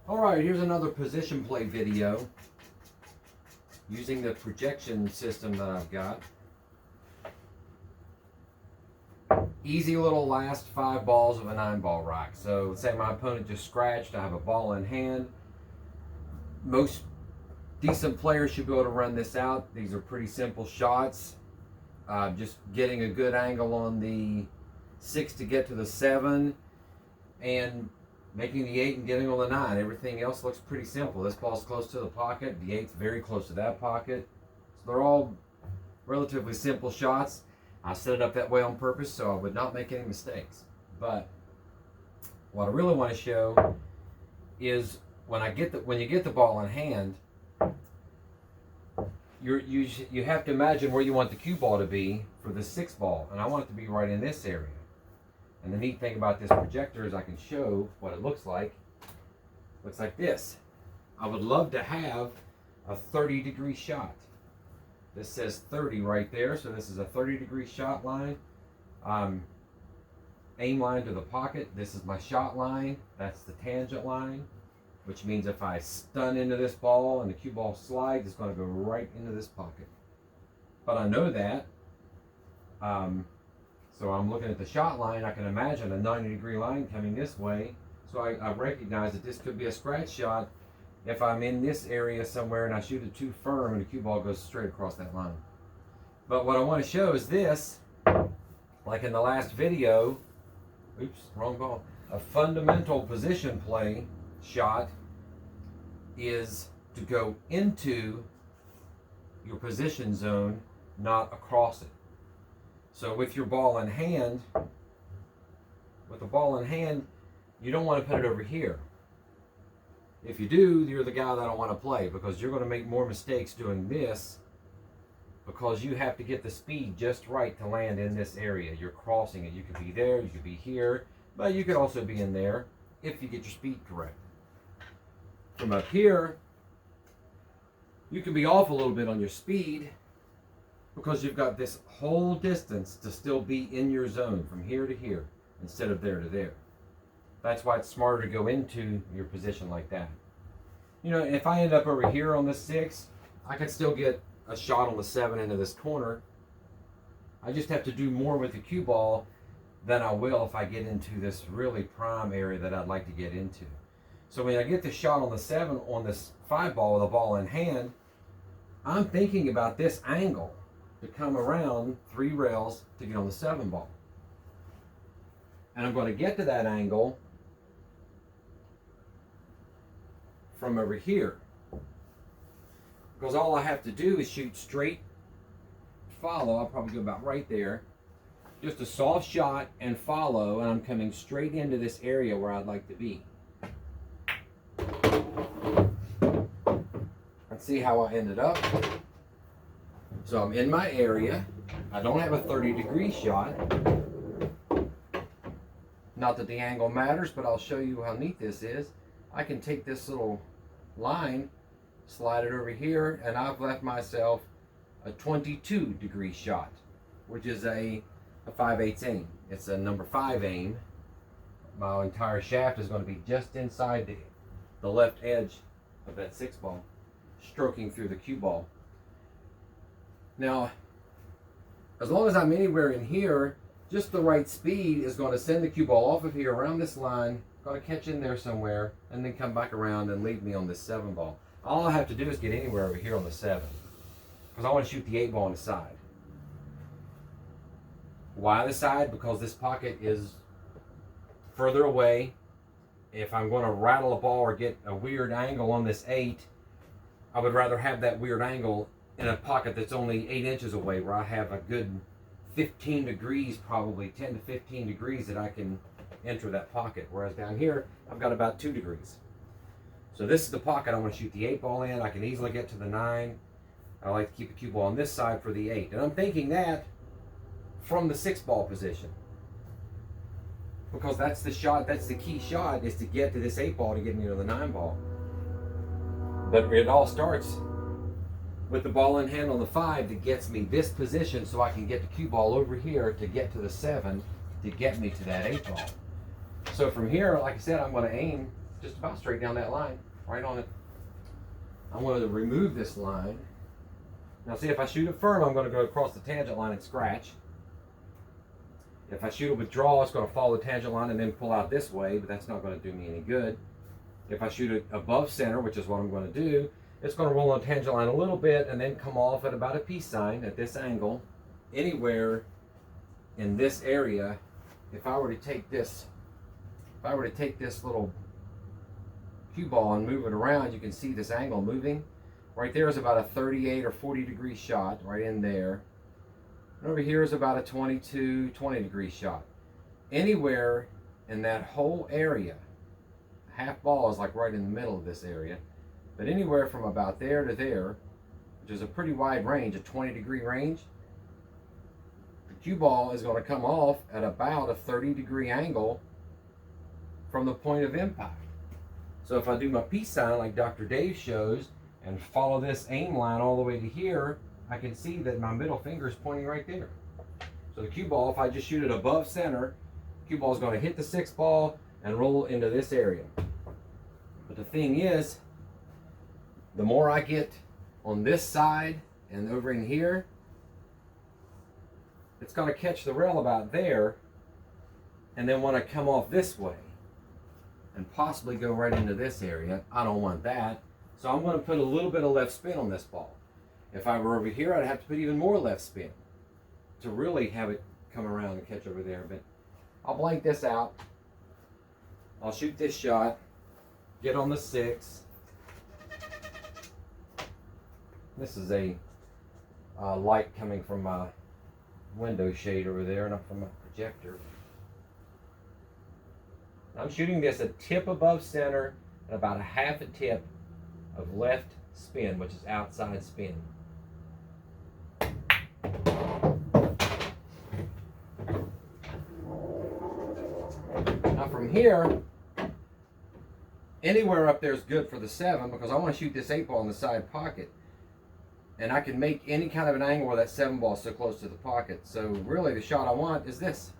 Alright, here's another position play video using the projection system that I've got. Easy little last 5 balls of a 9-ball rack. So let's say my opponent just scratched, I have a ball in hand. Most decent players should be able to run this out. These are pretty simple shots. Just getting a good angle on the 6 to get to the 7 and making the 8 and getting on the 9. Everything else looks pretty simple. This ball's close to the pocket. The 8's very close to that pocket. So they're all relatively simple shots. I set it up that way on purpose so I would not make any mistakes. But what I really want to show is when you get the ball in hand, you have to imagine where you want the cue ball to be for the 6 ball, and I want it to be right in this area. And the neat thing about this projector is I can show what it looks like. Looks like this. I would love to have a 30-degree shot. This says 30 right there, so this is a 30-degree shot line. Aim line to the pocket. This is my shot line. That's the tangent line, which means if I stun into this ball and the cue ball slides, it's going to go right into this pocket. But I know that. So I'm looking at the shot line. I can imagine a 90-degree line coming this way. So I recognize that this could be a scratch shot if I'm in this area somewhere and I shoot it too firm and the cue ball goes straight across that line. But what I want to show is this. Like in the last video, oops, wrong ball. A fundamental position play shot is to go into your position zone, not across it. So with your ball in hand, you don't want to put it over here. If you do, you're the guy that I don't want to play, because you're going to make more mistakes doing this because you have to get the speed just right to land in this area. You're crossing it. You could be there, you could be here, but you could also be in there if you get your speed correct. From up here, you can be off a little bit on your speed because you've got this whole distance to still be in your zone from here to here instead of there to there. That's why it's smarter to go into your position like that. You know, if I end up over here on the 6, I could still get a shot on the 7 into this corner. I just have to do more with the cue ball than I will if I get into this really prime area that I'd like to get into. So when I get the shot on the 7 on this 5 ball with a ball in hand, I'm thinking about this angle to come around 3 rails to get on the 7 ball. And I'm going to get to that angle from over here, because all I have to do is shoot straight follow. I'll probably go about right there, just a soft shot and follow, and I'm coming straight into this area where I'd like to be. Let's see how I ended up. So I'm in my area. I don't have a 30-degree shot. Not that the angle matters, but I'll show you how neat this is. I can take this little line, slide it over here, and I've left myself a 22-degree shot, which is a 5/8 aim. It's a number 5 aim. My entire shaft is going to be just inside the left edge of that 6 ball, stroking through the cue ball. Now, as long as I'm anywhere in here, just the right speed is going to send the cue ball off of here around this line, going to catch in there somewhere, and then come back around and leave me on this 7 ball. All I have to do is get anywhere over here on the 7, because I want to shoot the 8 ball on the side. Why the side? Because this pocket is further away. If I'm going to rattle a ball or get a weird angle on this 8, I would rather have that weird angle in a pocket that's only 8 inches away, where I have a good 15 degrees, probably 10 to 15 degrees that I can enter that pocket. Whereas down here, I've got about 2 degrees. So this is the pocket I want to shoot the 8 ball in. I can easily get to the 9. I like to keep the cue ball on this side for the 8. And I'm thinking that from the 6 ball position, because that's the shot, that's the key shot, is to get to this 8 ball to get me to the 9 ball. But it all starts with the ball in hand on the 5 that gets me this position so I can get the cue ball over here to get to the 7 to get me to that 8 ball. So from here, like I said, I'm going to aim just about straight down that line, right on it. I want to remove this line. Now see, if I shoot it firm, I'm going to go across the tangent line and scratch. If I shoot it with draw, it's going to follow the tangent line and then pull out this way, but that's not going to do me any good. If I shoot it above center, which is what I'm going to do, it's going to roll on the tangent line a little bit and then come off at about a peace sign at this angle. Anywhere in this area, if I were to take this little cue ball and move it around, you can see this angle moving. Right there is about a 38 or 40 degree shot right in there. And over here is about a 22, 20 degree shot. Anywhere in that whole area, half ball is like right in the middle of this area, but anywhere from about there to there, which is a pretty wide range, a 20 degree range, the cue ball is going to come off at about a 30 degree angle from the point of impact. So if I do my peace sign like Dr. Dave shows and follow this aim line all the way to here, I can see that my middle finger is pointing right there. So the cue ball, if I just shoot it above center, cue ball is going to hit the 6 ball and roll into this area. But the thing is, the more I get on this side and over in here, it's going to catch the rail about there and then want to come off this way and possibly go right into this area. I don't want that. So I'm going to put a little bit of left spin on this ball. If I were over here, I'd have to put even more left spin to really have it come around and catch over there. But I'll blank this out. I'll shoot this shot, get on the 6. This is a light coming from my window shade over there, not from my projector. I'm shooting this a tip above center and about a half a tip of left spin, which is outside spin. Now from here, anywhere up there is good for the 7 because I want to shoot this 8 ball in the side pocket. And I can make any kind of an angle where that 7 ball is so close to the pocket. So really the shot I want is this.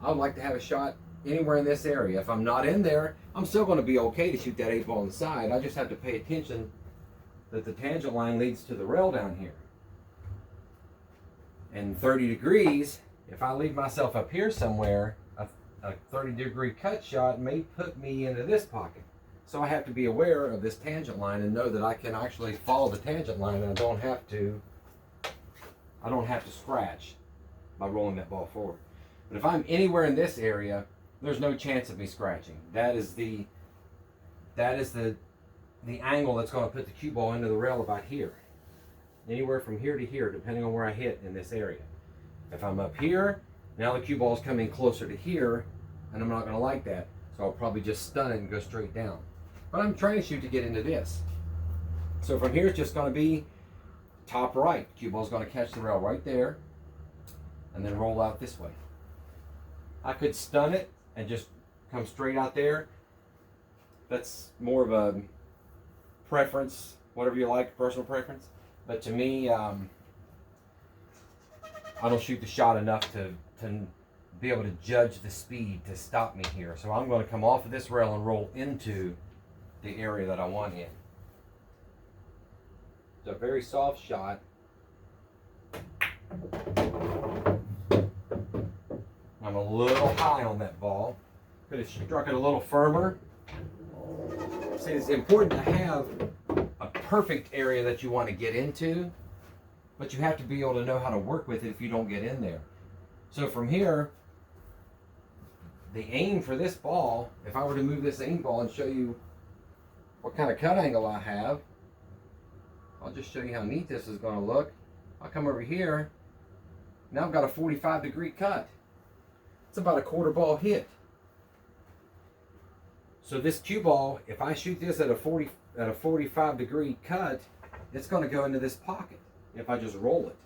I would like to have a shot anywhere in this area. If I'm not in there, I'm still going to be okay to shoot that 8 ball on the side. I just have to pay attention that the tangent line leads to the rail down here. And 30 degrees, if I leave myself up here somewhere, a 30 degree cut shot may put me into this pocket. So I have to be aware of this tangent line and know that I can actually follow the tangent line and I don't have to scratch by rolling that ball forward. But if I'm anywhere in this area, there's no chance of me scratching. That is the angle that's going to put the cue ball into the rail about here. Anywhere from here to here, depending on where I hit in this area. If I'm up here, now the cue ball is coming closer to here, and I'm not going to like that. So I'll probably just stun it and go straight down. But I'm trying to shoot to get into this. So from here, it's just going to be top right. Cue ball is going to catch the rail right there, and then roll out this way. I could stun it and just come straight out there. That's more of a preference, whatever you like, personal preference. But to me, I don't shoot the shot enough to be able to judge the speed to stop me here. So I'm going to come off of this rail and roll into the area that I want in. It's a very soft shot. I'm a little high on that ball. Could have struck it a little firmer. See, it's important to have a perfect area that you want to get into, but you have to be able to know how to work with it if you don't get in there. So from here, the aim for this ball, if I were to move this aim ball and show you what kind of cut angle I have, I'll just show you how neat this is going to look. I'll come over here. Now I've got a 45 degree cut. It's about a quarter ball hit. So this cue ball, if I shoot this at a 45 degree cut, it's going to go into this pocket if I just roll it.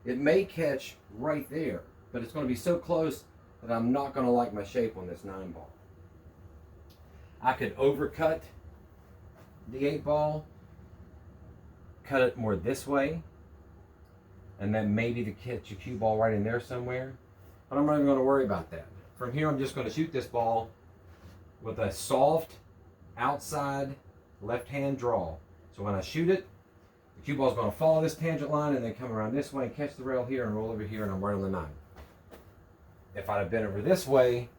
It may catch right there, but it's going to be so close that I'm not going to like my shape on this 9 ball. I could overcut the 8 ball, cut it more this way, and then maybe to catch a cue ball right in there somewhere. But I'm not even going to worry about that. From here, I'm just going to shoot this ball with a soft outside left-hand draw. So when I shoot it, the cue ball is going to follow this tangent line and then come around this way and catch the rail here and roll over here, and I'm right on the 9. If I'd have been over this way,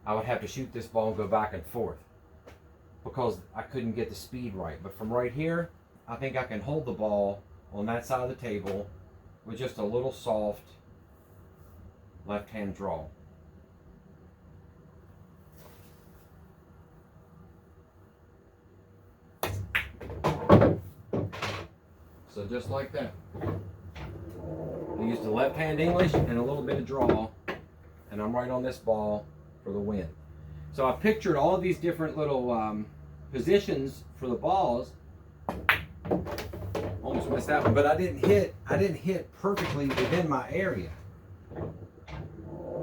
I would have to shoot this ball and go back and forth because I couldn't get the speed right. But from right here, I think I can hold the ball on that side of the table with just a little soft left-hand draw. So just like that. I used the left-hand English and a little bit of draw, and I'm right on this ball for the win. So I pictured all of these different little positions for the balls. Almost missed that one, but I didn't hit perfectly within my area.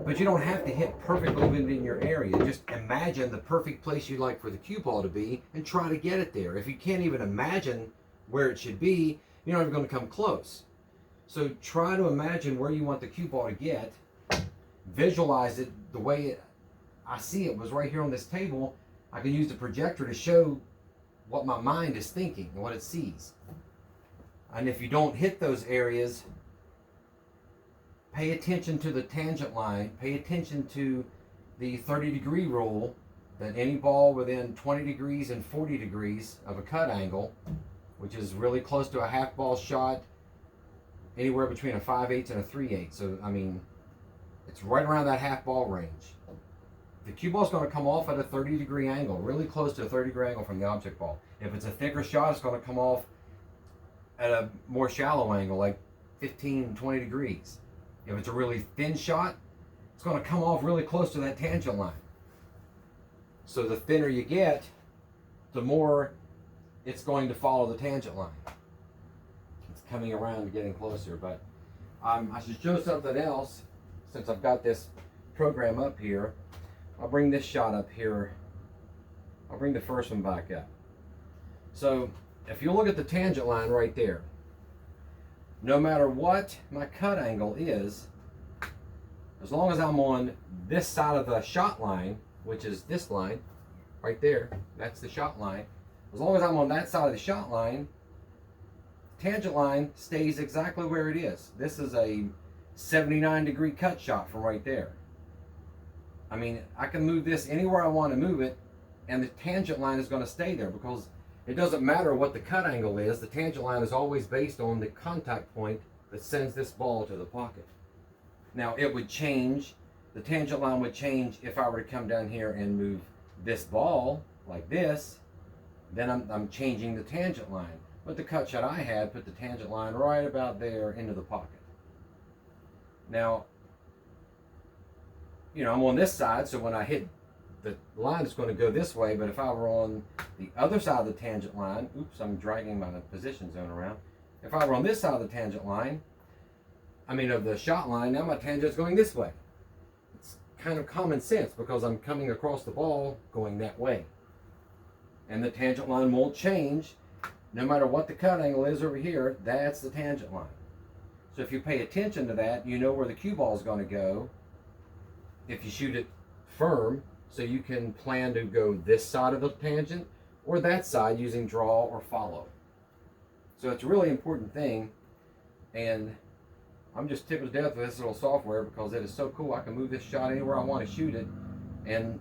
But you don't have to hit perfectly within your area. Just imagine the perfect place you'd like for the cue ball to be and try to get it there. If you can't even imagine where it should be, you're not even going to come close. So try to imagine where you want the cue ball to get. Visualize it the way I see it was right here on this table. I can use the projector to show what my mind is thinking and what it sees. And if you don't hit those areas, pay attention to the tangent line. Pay attention to the 30-degree rule, that any ball within 20 degrees and 40 degrees of a cut angle, which is really close to a half ball shot, anywhere between a 5/8 and a 3/8. So, I mean, it's right around that half ball range. The cue ball is going to come off at a 30-degree angle, really close to a 30-degree angle from the object ball. If it's a thicker shot, it's going to come off at a more shallow angle, like 15, 20 degrees. If it's a really thin shot, it's going to come off really close to that tangent line. So the thinner you get, the more it's going to follow the tangent line. It's coming around and getting closer, but I should show something else since I've got this program up here. I'll bring this shot up here. I'll bring the first one back up. So if you look at the tangent line right there, no matter what my cut angle is, as long as I'm on this side of the shot line, which is this line right there, that's the shot line. As long as I'm on that side of the shot line, tangent line stays exactly where it is. This is a 79-degree cut shot from right there. I mean, I can move this anywhere I want to move it, and the tangent line is going to stay there because it doesn't matter what the cut angle is. The tangent line is always based on the contact point that sends this ball to the pocket. Now, it would change, the tangent line would change if I were to come down here and move this ball like this. Then I'm changing the tangent line. But the cut shot I had put the tangent line right about there into the pocket. Now, you know, I'm on this side, so when I hit the line, it's going to go this way. But if I were on the other side of the tangent line, oops, I'm dragging my position zone around. If I were on this side of the tangent line, of the shot line, now my tangent's going this way. It's kind of common sense because I'm coming across the ball going that way. And the tangent line won't change no matter what the cut angle is over here. That's the tangent line. So if you pay attention to that, you know where the cue ball is going to go if you shoot it firm, so you can plan to go this side of the tangent or that side using draw or follow. So it's a really important thing, and I'm just tickled to death with this little software because it is so cool. I can move this shot anywhere I want to shoot it, and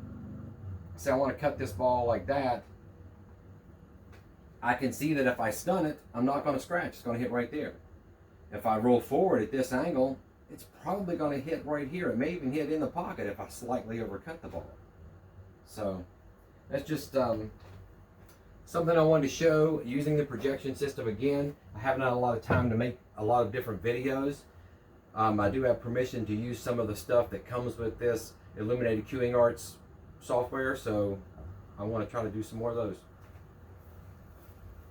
say I want to cut this ball like that. I can see that if I stun it, I'm not going to scratch. It's going to hit right there. If I roll forward at this angle, it's probably going to hit right here. It may even hit in the pocket if I slightly overcut the ball. So that's just something I wanted to show using the projection system again. I haven't had a lot of time to make a lot of different videos. I do have permission to use some of the stuff that comes with this Illuminated Cueing Arts software, so I want to try to do some more of those.